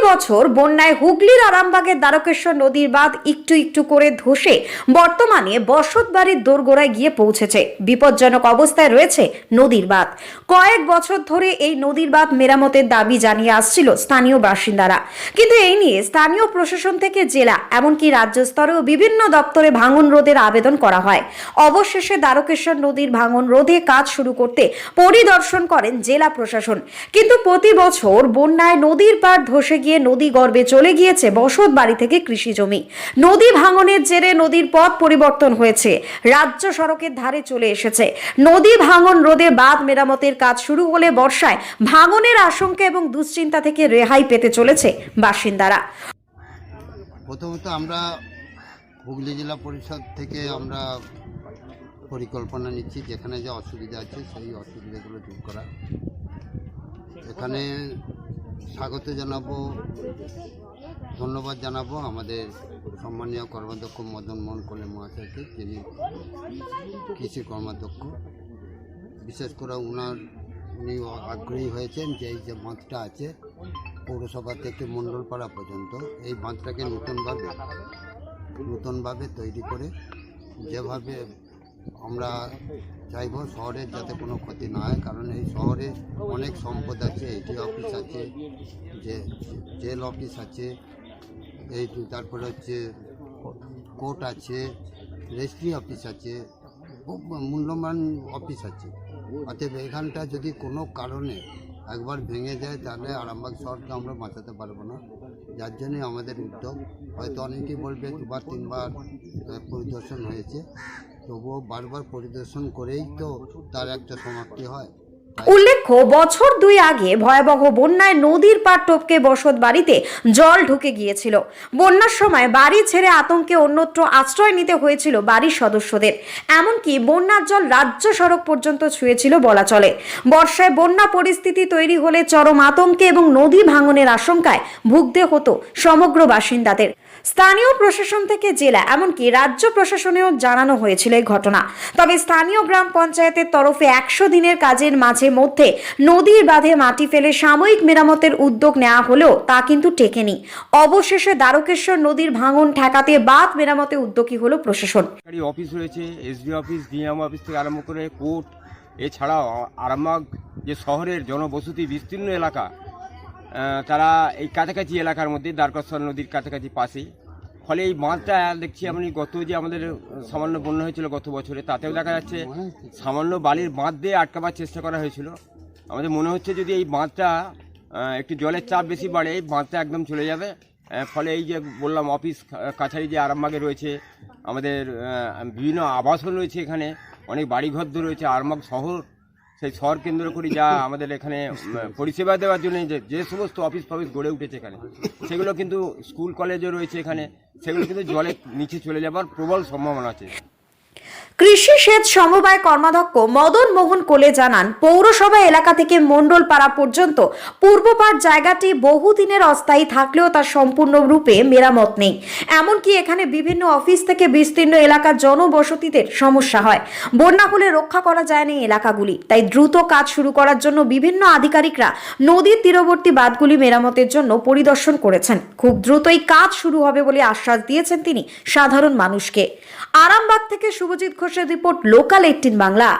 বছর বন্যায় হুগলির আরামবাগের দ্বারকেশ্বর নদীর বাঁধ একটু একটু করে ধসে বর্তমানে বসতবাড়ির দোরগোড়ায় গিয়ে পৌঁছেছে। বিপজ্জনক অবস্থায় রয়েছে নদীর বাঁধ। কয়েক বছর ধরে এই নদীর বাঁধ মেরামতের দাবি জানিয়ে আসছিল স্থানীয় বাসিন্দারা, কিন্তু এই নিয়ে স্থানীয় প্রশাসন থেকে জেলা এমনকি রাজ্য স্তরেও বিভিন্ন দপ্তরে ভাঙন রোধের আবেদন করা হয়। অবশেষে দ্বারকেশ্বর নদীর ভাঙন রোধে কাজ শুরু করতে পরিদর্শন করেন জেলা প্রশাসন। কিন্তু প্রতি বছর বন্যায় নদীর পাড় ধসে গিয়ে নদী গর্ভে চলে গিয়েছে বসত বাড়ি থেকে কৃষি জমি। নদী ভাঙনের জেরে নদীর পথ পরিবর্তন হয়েছে, রাজ্য সড়কের ধারে চলে এসেছে। নদী ভাঙন রোধে বাঁধ মেরামতের কাজ শুরু হলে বর্ষায় ভাঙনের আশঙ্কা এবং দুশ্চিন্তা থেকে রেহাই পেতে চলেছে বাসিন্দারা। প্রথমত আমরা হুগলি জেলা পরিষদ থেকে আমরা পরিকল্পনা নিচ্ছি যেখানে যে অসুবিধা আছে সেই অসুবিধাগুলো দূর করা। এখানে স্বাগত জানাবো, ধন্যবাদ জানাবো আমাদের সম্মানীয় কর্মাধ্যক্ষ মদন মোহন কোলে মহাশয়কে, যিনি কৃষি কর্মাধ্যক্ষ। বিশেষ করে উনি আগ্রহী হয়েছেন যে এই যে বাঁধটা আছে পৌরসভা থেকে মণ্ডলপাড়া পর্যন্ত, এই বাঁধটাকে নতুনভাবে তৈরি করে যেভাবে আমরা চাইব শহরের যাতে কোনো ক্ষতি না হয়, কারণ এই শহরে অনেক সম্পদ আছে, এটি অফিস আছে, যে জেল অফিস আছে, এই তারপরে হচ্ছে কোর্ট আছে, রেজিস্ট্রি অফিস আছে, খুব মূল্যবান অফিস আছে। অতএব এখানটা যদি কোনো কারণে একবার ভেঙে যায় তাহলে আরামবাগ শহরকে আমরা বাঁচাতে পারবো না। যার জন্যে আমাদের উদ্যোগ। হয়তো অনেকেই বলবে 2-3বার পরিদর্শন হয়েছে, তবুও বারবার পরিদর্শন করেই তো তার একটা সমাপ্তি হয়। উল্লেখ্য, বছর 2 আগে ভয়াবহ বন্যায় নদীর পাড় টপকে বসত বাড়িতে জল ঢুকে গিয়েছিল। বন্যার সময় বাড়ি ছেড়ে আতঙ্কে অন্যত্র আশ্রয় নিতে হয়েছিল বাড়ির সদস্যদের। এমনকি বন্যার জল রাজ্য সড়ক পর্যন্ত ছুঁয়েছিল বলা চলে। বর্ষায় বন্যা পরিস্থিতি তৈরি হলে চরম আতঙ্কে এবং নদী ভাঙনের আশঙ্কায় ভুগতে হতো সমগ্র বাসিন্দাদের। স্থানীয় প্রশাসন থেকে জেলা এমনকি রাজ্য প্রশাসনেও জানানো হয়েছিল এই ঘটনা। তবে স্থানীয় গ্রাম পঞ্চায়েতের তরফে 100 দিনের কাজের মধ্যে নদীর বাঁধে মাটি ফেলে সাময়িক মেরামতের উদ্যোগ নেওয়া হলেও তা কিন্তু টেকেনি। অবশেষে দ্বারকেশ্বর নদীর ভাঙন ঠেকাতে বাঁধ মেরামতে উদ্যোগী হলো প্রশাসন। অফিস রয়েছে, এসডি অফিস, ডিএম অফিস থেকে আরম্ভ করে কোর্ট, এছাড়াও আরামবাগ যে শহরের জনবসতি বিস্তীর্ণ এলাকা, তারা এই কাছাকাছি এলাকার মধ্যে দ্বারকেশ্বর নদীর কাছাকাছি পাশেই। ফলে এই বাঁধটা দেখছি আমি গত যে আমাদের সামান্য বন্যা হয়েছিল গত বছরে, তাতেও দেখা যাচ্ছে সামান্য বালির বাঁধ দিয়ে আটকাবার চেষ্টা করা হয়েছিল। আমাদের মনে হচ্ছে যদি এই বাঁধটা একটু জলের চাপ বেশি বাড়ে এই বাঁধটা একদম চলে যাবে। ফলে এই যে বললাম অফিস কাছারি যে আরামবাগে রয়েছে, আমাদের বিভিন্ন আবাসন রয়েছে, এখানে অনেক বাড়িঘর রয়েছে, আরামবাগ শহর সেই শহর কেন্দ্র করে যা আমাদের এখানে পরিষেবা দেওয়ার জন্য যে সমস্ত অফিস ফফিস গড়ে উঠেছে এখানে, সেগুলো কিন্তু স্কুল কলেজও রয়েছে এখানে, সেগুলো কিন্তু জলের নিচে চলে যাবার প্রবল সম্ভাবনা আছে। কৃষি সেচ সমবায় কর্মাধ্যক্ষ মদন মোহন কোলে জানান, পৌরসভা এলাকা থেকে মণ্ডলপাড়া পর্যন্ত পূর্বপাড় জায়গাটি বহুদিনের অস্থায়ী থাকলেও তার সম্পূর্ণরূপে মেরামত নেই। এমনকি এখানে বিভিন্ন অফিস থেকে বিস্তীর্ণ এলাকার জনবসতিদের সমস্যা হয়। বন্যা হলে রক্ষা করা যায় না এলাকাগুলি, তাই দ্রুত কাজ শুরু করার জন্য বিভিন্ন আধিকারিকরা নদীর তীরবর্তী বাঁধগুলি মেরামতের জন্য পরিদর্শন করেছেন। খুব দ্রুতই কাজ শুরু হবে বলে আশ্বাস দিয়েছেন তিনি সাধারণ মানুষকে। আরামবাগ থেকে শুভজিৎ ঘোষের রিপোর্ট, লোকাল 18 বাংলা।